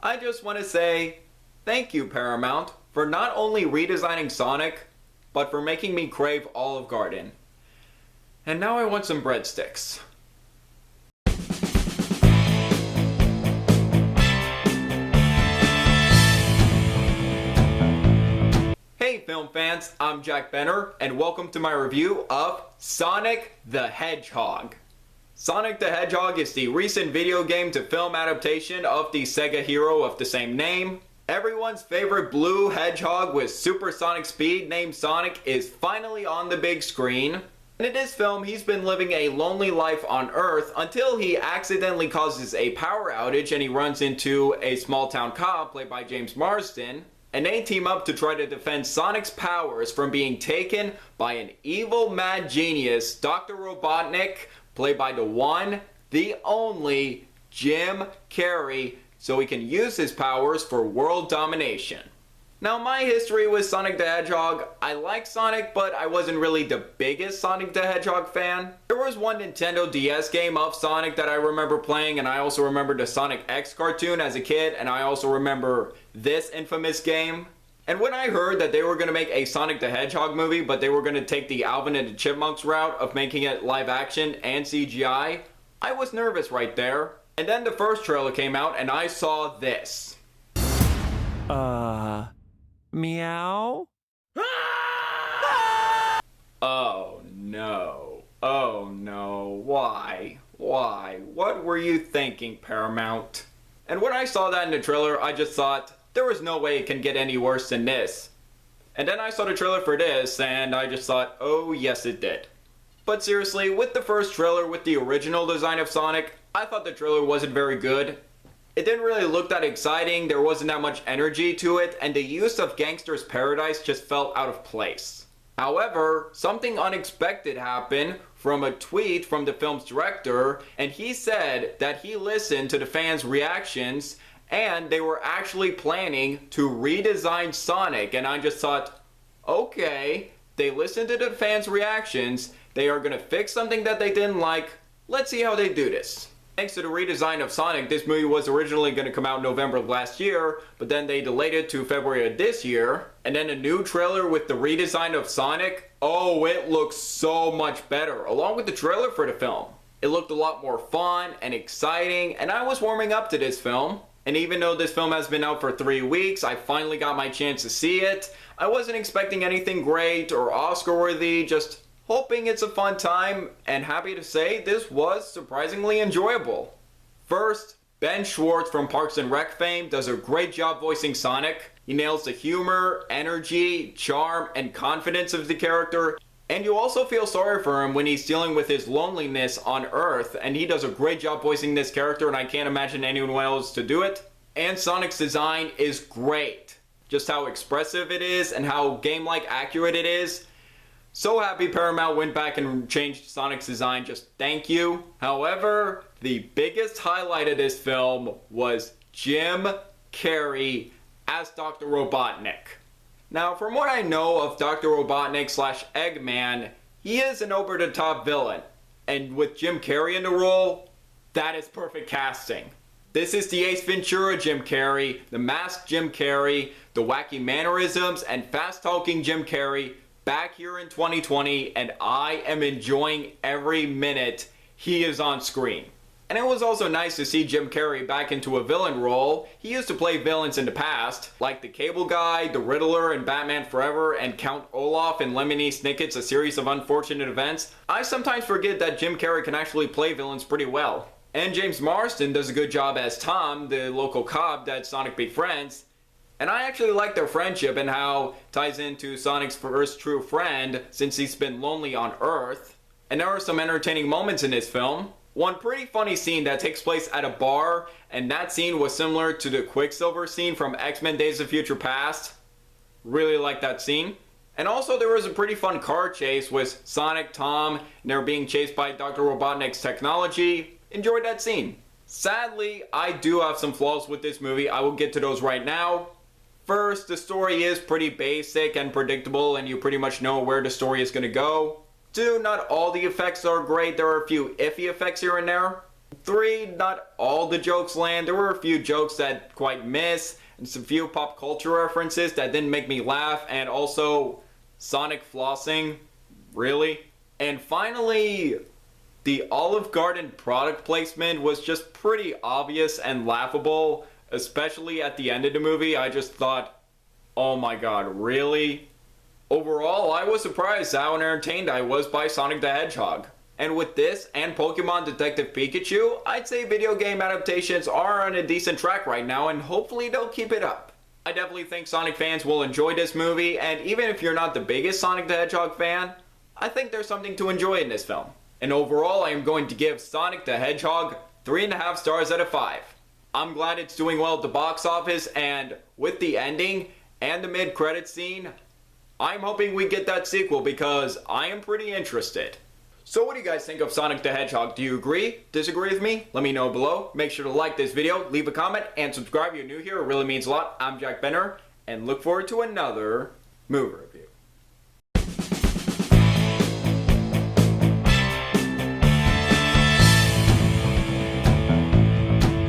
I just want to say thank you, Paramount, for not only redesigning Sonic, but for making me crave Olive Garden. And now I want some breadsticks. Hey film fans, I'm Jack Benner, and welcome to my review of Sonic the Hedgehog. Sonic the Hedgehog is the recent video game to film adaptation of the Sega hero of the same name. Everyone's favorite blue hedgehog with supersonic speed named Sonic is finally on the big screen. And in this film, he's been living a lonely life on Earth until he accidentally causes a power outage and he runs into a small town cop played by James Marsden. And they team up to try to defend Sonic's powers from being taken by an evil mad genius, Dr. Robotnik, played by the one, the only, Jim Carrey, so he can use his powers for world domination. Now, my history with Sonic the Hedgehog, I like Sonic, but I wasn't really the biggest Sonic the Hedgehog fan. There was one Nintendo DS game of Sonic that I remember playing, and I also remember the Sonic X cartoon as a kid, and I also remember this infamous game. And when I heard that they were going to make a Sonic the Hedgehog movie, but they were going to take the Alvin and the Chipmunks route of making it live action and CGI, I was nervous right there. And then the first trailer came out and I saw this. Meow? Oh no. Oh no. Why? Why? What were you thinking, Paramount? And when I saw that in the trailer, I just thought, there was no way it can get any worse than this. And then I saw the trailer for this, and I just thought, oh yes it did. But seriously, with the first trailer with the original design of Sonic, I thought the trailer wasn't very good. It didn't really look that exciting, there wasn't that much energy to it, and the use of Gangster's Paradise just felt out of place. However, something unexpected happened from a tweet from the film's director, and he said that he listened to the fans' reactions and they were actually planning to redesign Sonic. And I just thought, okay, they listened to the fans' reactions, they are going to fix something that they didn't like, let's see how they do this. Thanks to the redesign of Sonic, this movie was originally going to come out in November of last year, but then they delayed it to February of this year. And then a new trailer with the redesign of Sonic, oh, it looks so much better, along with the trailer for the film. It looked a lot more fun and exciting, and I was warming up to this film. And even though this film has been out for 3 weeks, I finally got my chance to see it. I wasn't expecting anything great or Oscar-worthy, just hoping it's a fun time, and happy to say this was surprisingly enjoyable. First, Ben Schwartz from Parks and Rec fame does a great job voicing Sonic. He nails the humor, energy, charm, and confidence of the character. And you also feel sorry for him when he's dealing with his loneliness on Earth, and he does a great job voicing this character, and I can't imagine anyone else to do it. And Sonic's design is great. Just how expressive it is and how game-like accurate it is. So happy Paramount went back and changed Sonic's design, just thank you. However, the biggest highlight of this film was Jim Carrey as Dr. Robotnik. Now, from what I know of Dr. Robotnik / Eggman, he is an over-the-top villain. And with Jim Carrey in the role, that is perfect casting. This is the Ace Ventura Jim Carrey, the masked Jim Carrey, the wacky mannerisms, and fast-talking Jim Carrey back here in 2020, and I am enjoying every minute he is on screen. And it was also nice to see Jim Carrey back into a villain role. He used to play villains in the past, like the Cable Guy, the Riddler in Batman Forever, and Count Olaf in Lemony Snicket's A Series of Unfortunate Events. I sometimes forget that Jim Carrey can actually play villains pretty well. And James Marsden does a good job as Tom, the local cop that Sonic befriends. And I actually like their friendship and how it ties into Sonic's first true friend since he's been lonely on Earth. And there are some entertaining moments in this film. One pretty funny scene that takes place at a bar, and that scene was similar to the Quicksilver scene from X-Men Days of Future Past. Really like that scene. And also there was a pretty fun car chase with Sonic, Tom, and they're being chased by Dr. Robotnik's technology. Enjoyed that scene. Sadly, I do have some flaws with this movie. I will get to those right now. First, the story is pretty basic and predictable, and you pretty much know where the story is going to go. 2, not all the effects are great. There are a few iffy effects here and there. 3, not all the jokes land. There were a few jokes that quite miss, and some few pop culture references that didn't make me laugh, and also Sonic flossing. Really? And finally, the Olive Garden product placement was just pretty obvious and laughable, especially at the end of the movie. I just thought, oh my god, really? Overall, I was surprised how entertained I was by Sonic the Hedgehog. And with this and Pokemon Detective Pikachu, I'd say video game adaptations are on a decent track right now, and hopefully they'll keep it up. I definitely think Sonic fans will enjoy this movie, and even if you're not the biggest Sonic the Hedgehog fan, I think there's something to enjoy in this film. And overall, I am going to give Sonic the Hedgehog 3.5 stars out of 5. I'm glad it's doing well at the box office, and with the ending and the mid-credits scene, I'm hoping we get that sequel because I am pretty interested. So what do you guys think of Sonic the Hedgehog? Do you agree? Disagree with me? Let me know below. Make sure to like this video, leave a comment, and subscribe if you're new here. It really means a lot. I'm Jack Benner, and look forward to another movie review.